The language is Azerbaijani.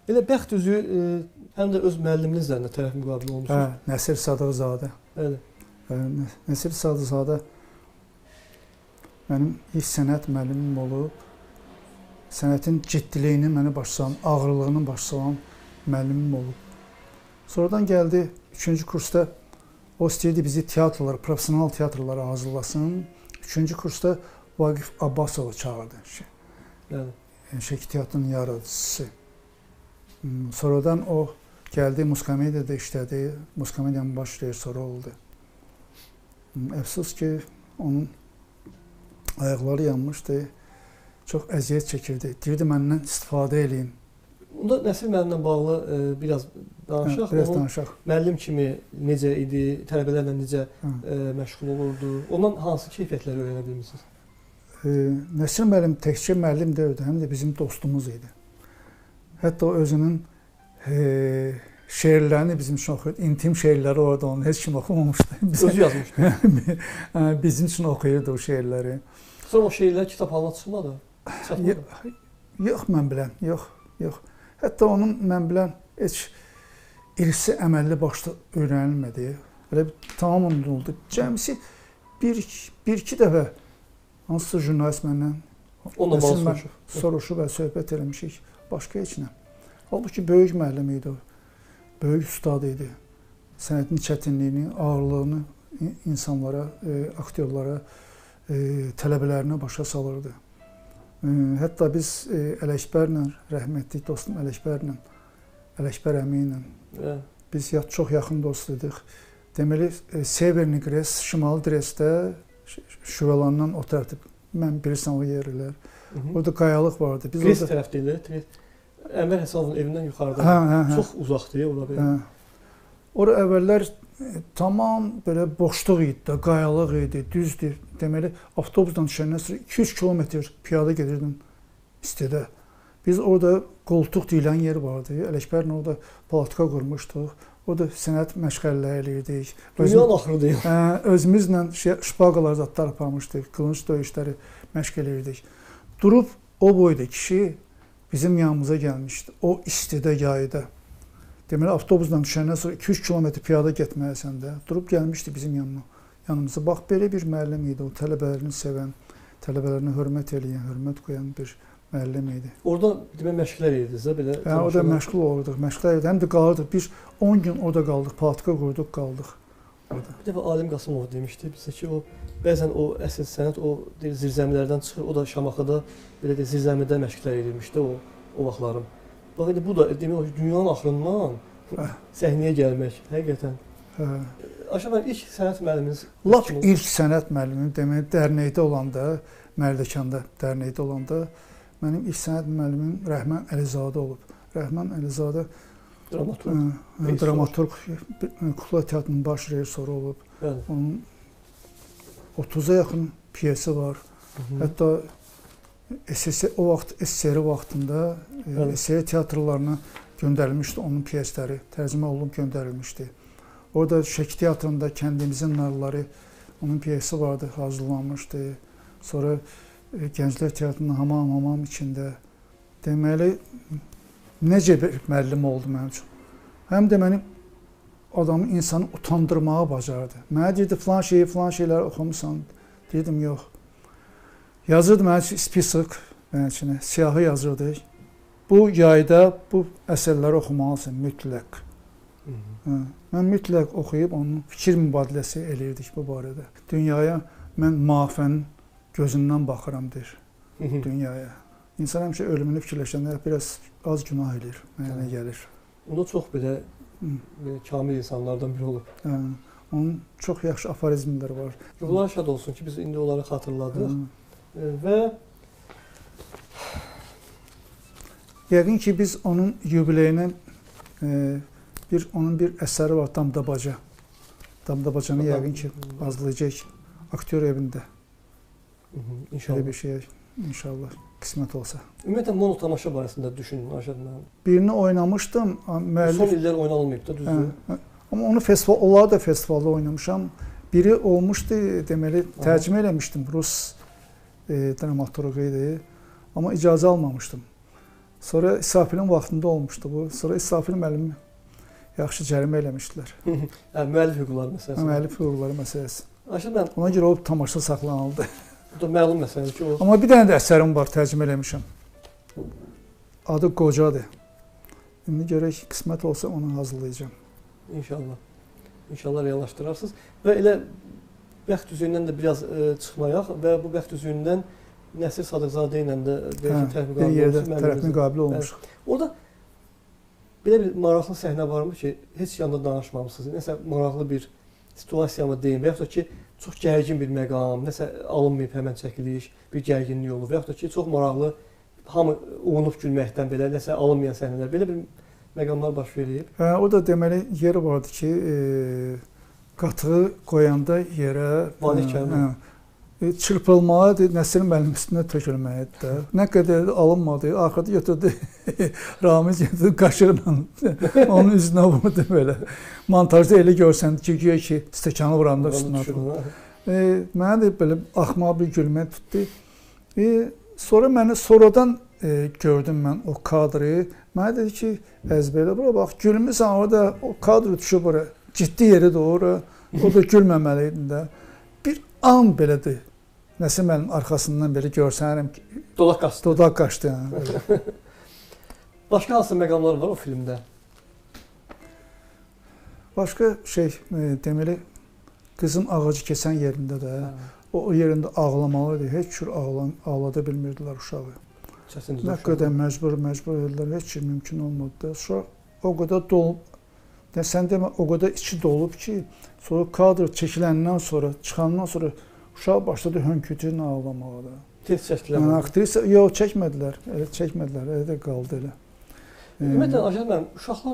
Elə bəxt üzü həm də öz müəlliminizlə də tərəf müqabilində olmuşsunuz. Hə, Nəsir Sadıqzadə. Bəli. Nəsir Sadıqzadə mənim ilk sənət müəllimim olub. Sənətin ciddiliyini mənə başlayan, ağırlığını başlayan müəllimim olub. Sonradan gəldi 3-cü kursda o istəyirdi bizi teatrlara, professional teatrlara hazırlasın. 3-cü kursda Vaqif Abbasovu çağırdı. Şəki teatrının yaradıcısı. Sonradan o gəldi, Muskomediyada işlədi. Muskomediyanın baş rejissoru oldu. Əfsus ki, onun ayaqları yanmışdı. Çox əziyyət çəkirdi. Deyirdi, məndən istifadə edeyim. Onda Nəsir müəllimlə bağlı biraz danışaq. Biraz danışaq. Müəllim kimi necə idi, tələbələrlə necə məşğul olurdu? Ondan hansı keyfiyyətləri öyrənə bilmişsiniz? Nəsir müəllim təkcə müəllim deyildi, həm də bizim dostumuz idi. Hətta o özünün şeirlərini bizim üçün oxuyurdu. İntim şeirləri orada onun heç kim oxumamışdı. Özü yazmışdı. Bizim üçün oxuyurdu o şeirləri. Sonra o şeirlər kitab halına çıxmadı? Yox, mən bilən, yox. Hətta onun, mən bilən, heç irsi əməlli başda öyrənilmədi. Belə tamam unuduldu. Cəmisi bir-iki dəfə hansısa jurnalist məndən soruşub və söhbət eləmişik. Başqa heç nə. Halbuki böyük müəllim idi o. Böyük ustad idi. Sənətin çətinliyini, ağırlığını insanlara, aktyorlara, tələbələrinə başa salırdı. Hətta biz Ələkbərlə, rəhmətli dostum Ələkbərlə, Ələkbər əmi ilə biz çox yaxın dost idik. Deməli, Severni Gres, Şimali Dresdə Şüvəlandan o tərəfdə, mən bilirsən o yerlər. Orada qayalıq vardı. Gres tərəfdə idi. Əmər Həsənovun evindən yuxarıda. Çox uzaqdır ora belə. Ora əvvəllər tamam belə boşluq idi, qayalıq idi, düzdür. Deməli, avtobusdan düşəndən sonra 200 kilometr piyada gedirdim istidə. Biz orada qoltuq deyilən yer vardı. Ələkbərlə orada palatka qurmuşduq. Orada sənət məşğələləri eləyirdik. Dünyanın axırıdır. Özümüzlə şpaqalar zadlar aparmışdıq, qılınc döyüşləri məşq eləyirdik. Durub o boyda kişi bizim yanımıza gəlmişdi. O istidə yayda. Deməli, avtobusdan düşəndən sonra 200 kilometr piyada getməlisən də. Durub gəlmişdi bizim yanımıza. Bax, belə bir müəllim idi. O tələbələrini sevən, tələbələrinə hörmət eləyən, hörmət qoyan bir müəllim idi. Orada demək məşqlər edirdiniz də belə? Orada məşğul olurduq, məşqlər edirdik. Həm də qalırdıq. Biz 10 gün orada qaldıq, palatka qurduq, qaldıq. Bir dəfə Alim Qasımov demişdi bizə ki, o bəzən o əsl sənət o zirzəmilərdən çıxır, o da Şamaxıda belə də zirzəmidə məşqlər edirmişdi o vaxtların. Bax, bu da demək ki, dünyanın axırından səhnəyə gəlmək, həqiqətən. Aşağı mən ilk sənət müəlliminiz... Lap ilk sənət müəllimim demək, dərnəkdə olanda, Mərdəkanda dərnəkdə olanda, mənim ilk sənət müəllimim Rəhman Əlizadə olub. Rəhman Əlizadə dramaturq, Kukla Teatrının baş rejissoru olub. Onun 30-a yaxın piyesi var. Hətta o vaxt SSR vaxtında SSR teatrlarına göndərilmişdi onun piyesləri, tərcümə olunub göndərilmişdi. Orada Şəki teatrında Kəndimizin narları, onun piyesi vardı, hazırlanmışdı. Sonra Gənclər Teatrının hamam içində. Deməli, necə bir müəllim oldu mənim üçün. Həm də məni adamı, insanı utandırmağa bacardı. Mənə deyirdi, filan şeyləri oxumusan. Deyirdim, yox. Yazırdı mənim üçün spisik, siyahı yazırdı. Bu yayda bu əsərləri oxumalısın, mütləq. Mən mütləq oxuyub onun fikir mübadiləsi eləyirdik bu barədə. Dünyaya mən müafənin gözündən baxıram, deyir, dünyaya. İnsan həmişə ölümünü fikirləşəndə biraz az günah eləyir, mənə gəlir. Onda çox belə kamil insanlardan biri olub. Onun çox yaxşı aforizmləri var. Allah şad olsun ki, biz indi onları xatırladıq. Və yəqin ki, biz onun yubileyinə onun bir əsəri var, Damdabaca. Damdabacanı yəqin ki, azlayacaq aktyor evində. Şöyle bir şey inşallah qismət olsa. Ümumiyyətlə mono tamaşa barəsində düşünün Aşad müəllim. Birini oynamışdım. Son illər oynanılmayıb da, düzdür? Amma onu onları da festivalda oynamışam. Biri olmuşdu, deməli, tərcümə eləmişdim. Rus dramaturğu idi. Amma icazə almamışdım. Sonra İsrafilin vaxtında olmuşdu bu. Sonra İsrafil müəllimi yaxşı cərimə eləmişdilər. Müəllif hüquqları məsələsi. Müəllif hüquqları məsələsi. Aşkım, Ona görə o tamaşa saxlanıldı. bu da məlum məsələdir ki, o... Amma bir dənə də əsərim var, tərcümə eləmişəm. Adı Qocadır. İndi görək, qismət olsa onu hazırlayacağam. İnşallah. İnşallah reallaşdırarsınız. Və elə bəxt üzüyündən də biraz çıxmayaq və bu bəxt üzüyündən Nəsir Sadıqzadə ilə də bir yerdə tərəf müqabilə olmuş. Orada belə bir maraqlı səhnə varmı ki, heç yanda danışmamısınız? Nəsə maraqlı bir situasiyamı deyim və yaxud da ki, çox gərgin bir məqam, nəsə alınmayıb həmən çəkiliş, bir gərginlik olur və yaxud da ki, çox maraqlı, hamı uğunub gülməkdən belə, nəsə alınmayan səhnələr, belə bir məqamlar baş verib. Orada deməli yer vardı ki, qatığı qoyanda yerə çırpılmalıdır, Nəsir müəllim üstünə tökülməlidir də. Nə qədər alınmadı, arxada götürdü, Ramiz götürdü, qaşıqla onun üzünə vurdu belə. Montajda elə görsəndi ki, güya ki, stəkanı vuranda üstünə vurdu. Mənə də belə axmaq bir gülmə tutdu. Sonra məni sonradan gördüm mən o kadrı. Mənə dedi ki, əzbərlə bura bax, gülmüsən orada, o kadrı düşüb bura, ciddi yeri doğru, o da gülməməliydin də. Bir an belədir. Nəsir müəllim arxasından belə görsənirəm ki, dodaq qaçdı. Başqa hansı məqamlar var o filmdə? Başqa şey, deməli, qızın ağacı keçən yerində də, o yerində ağlamalıdır. Heç cür ağlada bilmirdilər uşağı. Nə qədər məcbur edilər, heç şey mümkün olmadı. Uşaq o qədər dolub, sən demə, o qədər içi dolub ki, sonra kadr çəkiləndən sonra, çıxandan sonra uşaq başladı hönkürtüylə ağlamağa da. Tez çəkdilər. Aktrisa, yox, çəkmədilər, elə də qaldı elə. Ümumiyyətlə, Aşad müəllim, uşaqlar